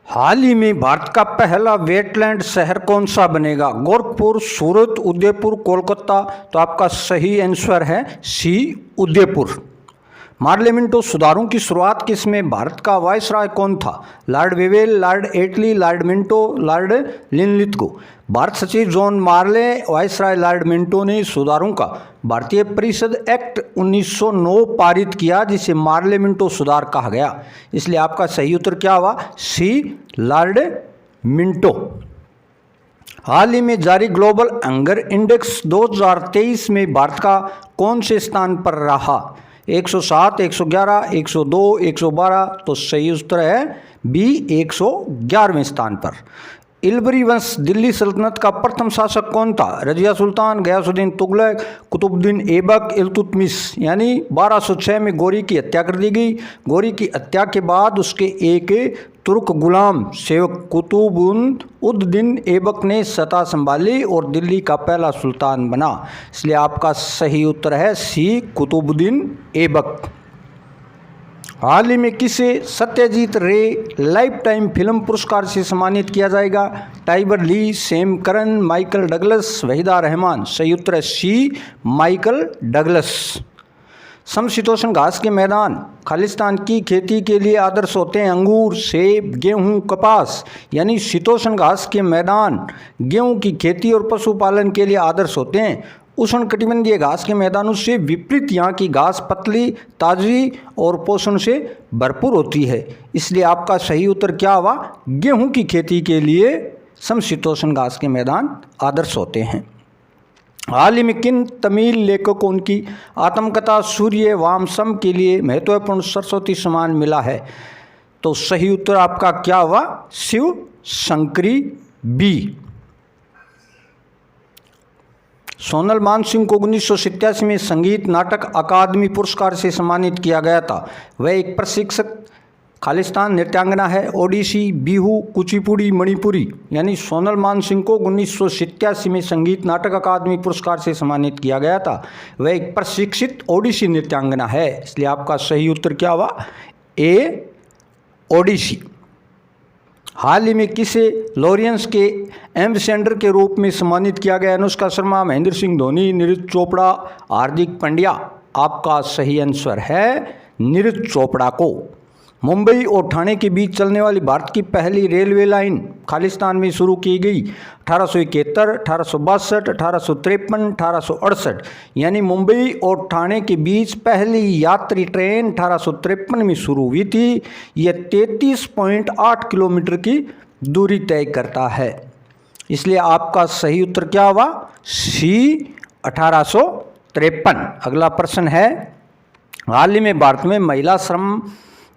हाल ही में भारत का पहला वेटलैंड शहर कौन सा बनेगा? गोरखपुर, सूरत, उदयपुर, कोलकाता। तो आपका सही आंसर है सी, उदयपुर। पार्लियामेंटो सुधारों की शुरुआत किसमें? भारत का वायसराय कौन था? Lord Wavell, Lord Attlee, Lord Minto, Lord Linlithgow. Bharat सचिव John Morley, viceroy Lord Minto ने सुधारों का भारतीय परिषद एक्ट 1909 पारित किया, जिसे पार्लियामेंटो सुधार कहा गया। इसलिए आपका सही उत्तर क्या हुआ? सी, लॉर्ड मिंटो। हाल ही में जारी ग्लोबल हंगर इंडेक्स 2023 में भारत का कौन से स्थान पर रहा? 107, 111, 102, 112। तो सही उत्तर है बी, 111वें स्थान पर। इल्बरी वंश दिल्ली सल्तनत का प्रथम शासक कौन था? रजिया सुल्तान, गयासुद्दीन तुगलक, कुतुबुद्दीन ऐबक, इल्तुतमिश। यानी 1206 में गौरी की हत्या कर दी गई। गौरी की हत्या के बाद उसके एक तुर्क गुलाम सेवक कुतुबुद्दीन ऐबक ने सत्ता संभाली और दिल्ली का पहला सुल्तान बना। इसलिए आपका सही उत्तर है सी, कुतुबुद्दीन ऐबक। हाल ही में किसे सत्यजीत रे लाइफ टाइम फिल्म पुरस्कार से सम्मानित किया जाएगा? Tiger Lee, Sam Curran, Michael Douglas, Waheeda Rehman. सही उत्तर है सी, माइकल डगलस। समशीतोष्ण घास के मैदान खालिस्तान की खेती के लिए आदर्श होते हैं? अंगूर, सेब, गेहूं, कपास। यानी शीतोष्ण घास के मैदान गेहूं की खेती और पशुपालन के लिए आदर्श होते हैं। उष्णकटिबंधीय घास के मैदानों से विपरीत यहाँ की घास पतली, ताजगी और पोषण से भरपूर होती है। इसलिए आपका सही उत्तर क्या हुआ? गेहूं की खेती के लिए समशीतोष्ण घास के मैदान आदर्श होते हैं। हाल ही में किन तमिल लेखकों की आत्मकथा सूर्य वामसम के लिए महत्वपूर्ण सरस्वती सम्मान मिला है? तो सही उत्तर आपका क्या हुआ? शिव शंकरी, बी। सोनल मानसिंह को 1987 में संगीत नाटक अकादमी पुरस्कार से सम्मानित किया गया था। वह एक प्रशिक्षक खालिस्तान नृत्यांगना है। ओडिसी, बिहू, कुचिपुड़ी, मणिपुरी। यानी सोनल मानसिंह को 1987 में संगीत नाटक अकादमी पुरस्कार से सम्मानित किया गया था। वह एक प्रशिक्षित ओडिसी नृत्यांगना है। इसलिए आपका सही उत्तर क्या हुआ? ए, ओडिसी। हाल ही में किसे लॉरेंस के एम्बेसडर के रूप में सम्मानित किया गया? अनुष्का शर्मा, महेंद्र सिंह धोनी, नीरज चोपड़ा, हार्दिक पांड्या। आपका सही आंसर है नीरज चोपड़ा को। मुंबई और ठाणे के बीच चलने वाली भारत की पहली रेलवे लाइन खालिस्तान में शुरू की गई 1871, 1862, 1853, 1868। यानी मुंबई और ठाणे के बीच पहली यात्री ट्रेन 1853 में शुरू हुई थी। यह 33.8 किलोमीटर की दूरी तय करता है। इसलिए आपका सही उत्तर क्या हुआ? सी, 1853। अगला प्रश्न है, हाल ही में भारत में महिला श्रम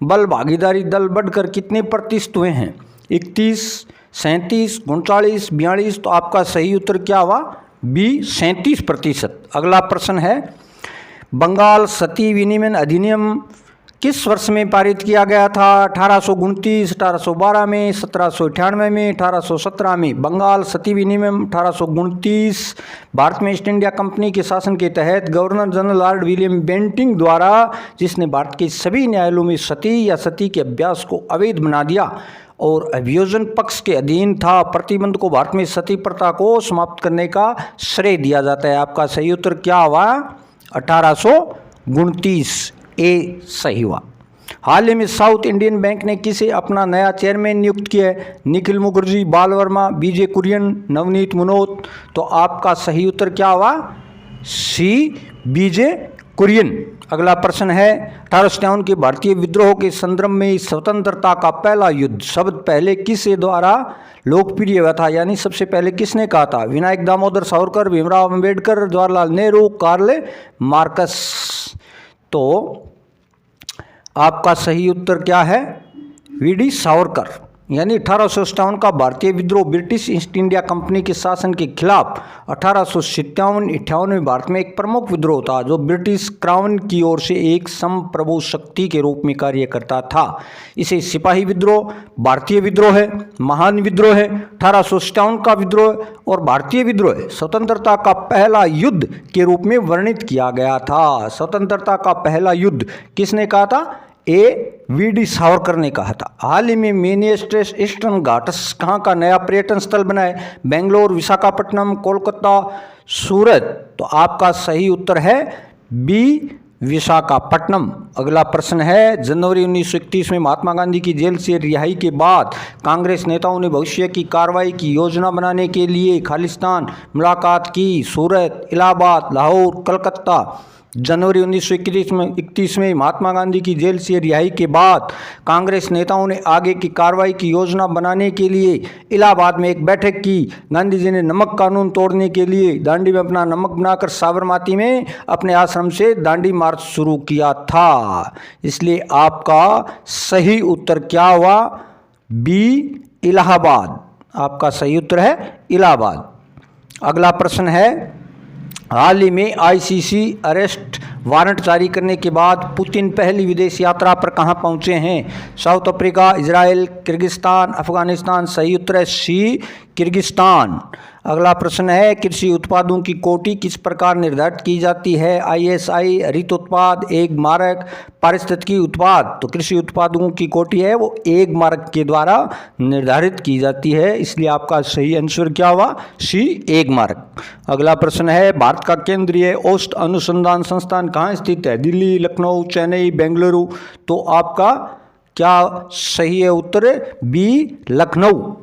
बल भागीदारी दल बढ़कर कितने प्रतिशत हुए हैं? 31, 37, 39, 42। तो आपका सही उत्तर क्या हुआ? बी, 37%। अगला प्रश्न है, बंगाल सती विनिमय अधिनियम किस वर्ष में पारित किया गया था? 1829, 1812 में, 1798 में, 1817 में। बंगाल सती विनिमय 1829 भारत में ईस्ट इंडिया कंपनी के शासन के तहत governor general Lord William Bentinck द्वारा, जिसने भारत के सभी न्यायालयों में सती या सती के अभ्यास को अवैध बना दिया और अभियोजन पक्ष के अधीन था। प्रतिबंध को भारत में सती प्रथा को समाप्त करने का श्रेय दिया जाता है। आपका सही उत्तर क्या हुआ? 1829, ए सही हुआ। हाल ही में साउथ इंडियन बैंक ने किसे अपना नया चेयरमैन नियुक्त किया है? निखिल मुखर्जी, बाल वर्मा, बीजे कुरियन, नवनीत मुनोत। तो आपका सही उत्तर क्या हुआ? सी, बीजे कुरियन। अगला प्रश्न है, 1857 के भारतीय विद्रोह के संदर्भ में स्वतंत्रता का पहला युद्ध शब्द पहले किसके द्वारा लोकप्रिय हुआ था? यानी सबसे पहले किसने कहा था? Vinayak Damodar Savarkar, Bhimrao Ambedkar, Jawaharlal Nehru, Karl Marx. तो आपका सही उत्तर क्या है? वी.डी. सावरकर। यानी 1857 का भारतीय विद्रोह ब्रिटिश ईस्ट इंडिया कंपनी के शासन के खिलाफ 1857-58 में भारत में एक प्रमुख विद्रोह था, जो ब्रिटिश क्राउन की ओर से एक संप्रभु शक्ति के रूप में कार्य करता था। इसे सिपाही विद्रोह, भारतीय विद्रोह है, महान विद्रोह है, 1857 का विद्रोह और भारतीय विद्रोह स्वतंत्रता का पहला युद्ध के रूप में वर्णित किया गया था। स्वतंत्रता का पहला युद्ध किसने कहा था? ए वी.डी. सावरकर ने कहा था। हाल ही में मिनी स्ट्रेस ईस्टर्न घाट्स कहाँ का नया पर्यटन स्थल बना है? बेंगलोर, विशाखापट्टनम, कोलकाता, सूरत। तो आपका सही उत्तर है बी, विशाखापट्टनम। अगला प्रश्न है, जनवरी 1931 में महात्मा गांधी की जेल से रिहाई के बाद कांग्रेस नेताओं ने भविष्य की कार्रवाई की योजना बनाने के लिए खालिस्तान मुलाकात की। सूरत, इलाहाबाद, लाहौर, कलकत्ता। जनवरी 1931 में महात्मा गांधी की जेल से रिहाई के बाद कांग्रेस नेताओं ने आगे की कार्रवाई की योजना बनाने के लिए इलाहाबाद में एक बैठक की। गांधी जी ने नमक कानून तोड़ने के लिए दांडी में अपना नमक बनाकर साबरमती में अपने आश्रम से दांडी मार्च शुरू किया था। इसलिए आपका सही उत्तर क्या हुआ? बी, इलाहाबाद। आपका सही उत्तर है इलाहाबाद। अगला प्रश्न है, हाल ही में आईसीसी अरेस्ट वारंट जारी करने के बाद पुतिन पहली विदेश यात्रा पर कहां पहुंचे हैं? South Africa, Israel, Kyrgyzstan, Afghanistan. सही उत्तर है सी, किर्गिस्तान। अगला प्रश्न है, कृषि उत्पादों की कोटि किस प्रकार निर्धारित की जाती है? आईएसआई, हरित उत्पाद, एक मारक, पारिस्थितिकी उत्पाद। तो कृषि उत्पादों की कोटि है वो एक मारक के द्वारा निर्धारित की जाती है। इसलिए आपका सही आंसर क्या हुआ? सी, एक मारक। अगला प्रश्न है, भारत का केंद्रीय औषध अनुसंधान संस्थान कहाँ स्थित है? दिल्ली, लखनऊ, चेन्नई, बेंगलुरु। तो आपका क्या सही है उत्तर? बी, लखनऊ।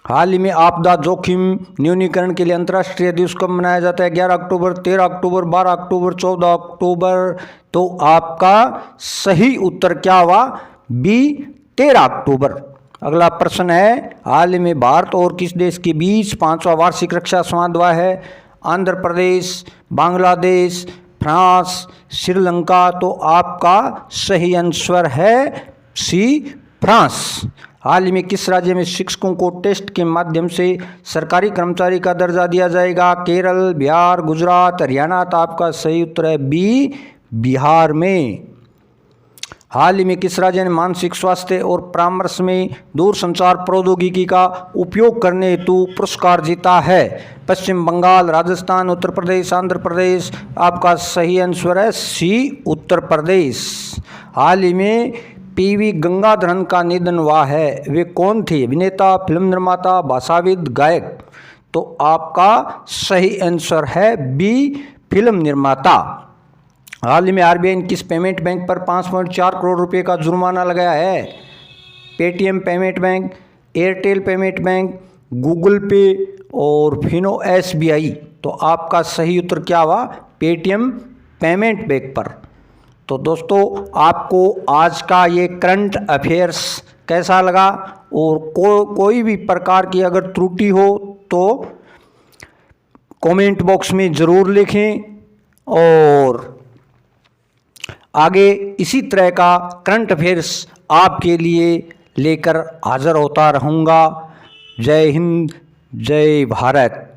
हाल ही में आपदा जोखिम न्यूनीकरण के लिए अंतर्राष्ट्रीय दिवस कब मनाया जाता है? 11 अक्टूबर, 13 अक्टूबर, 12 अक्टूबर, 14 अक्टूबर। तो आपका सही उत्तर क्या हुआ? बी, 13 अक्टूबर। अगला प्रश्न है, हाल ही में भारत और किस देश के बीच 5वां वार्षिक रक्षा संवाद हुआ है? आंध्र प्रदेश, बांग्लादेश, फ्रांस, श्रीलंका। तो आपका सही आंसर है सी, फ्रांस। हाल ही में किस राज्य में शिक्षकों को टेस्ट के माध्यम से सरकारी कर्मचारी का दर्जा दिया जाएगा? केरल, बिहार, गुजरात, हरियाणा। तो आपका सही उत्तर है बी, बिहार में। हाल ही में किस राज्य ने मानसिक स्वास्थ्य और परामर्श में दूरसंचार प्रौद्योगिकी का उपयोग करने हेतु पुरस्कार जीता है? पश्चिम बंगाल, राजस्थान, उत्तर प्रदेश, आंध्र प्रदेश। आपका सही आंसर है सी, उत्तर प्रदेश। हाल ही में पीवी गंगाधरन का निधन हुआ है, वे कौन थे? अभिनेता, फिल्म निर्माता, भाषाविद, गायक। तो आपका सही आंसर है बी, फिल्म निर्माता। हाल ही में आरबीआई ने किस पेमेंट बैंक पर 5.4 करोड़ रुपए का जुर्माना लगाया है? Paytm payment bank, Airtel payment bank, Google पे और फिनो एसबीआई। तो आपका सही उत्तर क्या हुआ? पेटीएम पेमेंट बैंक पर। तो दोस्तों, आपको आज का ये करंट अफेयर्स कैसा लगा? और कोई भी प्रकार की अगर त्रुटि हो तो कमेंट बॉक्स में ज़रूर लिखें, और आगे इसी तरह का करंट अफेयर्स आपके लिए लेकर हाज़िर होता रहूँगा। जय हिंद, जय भारत।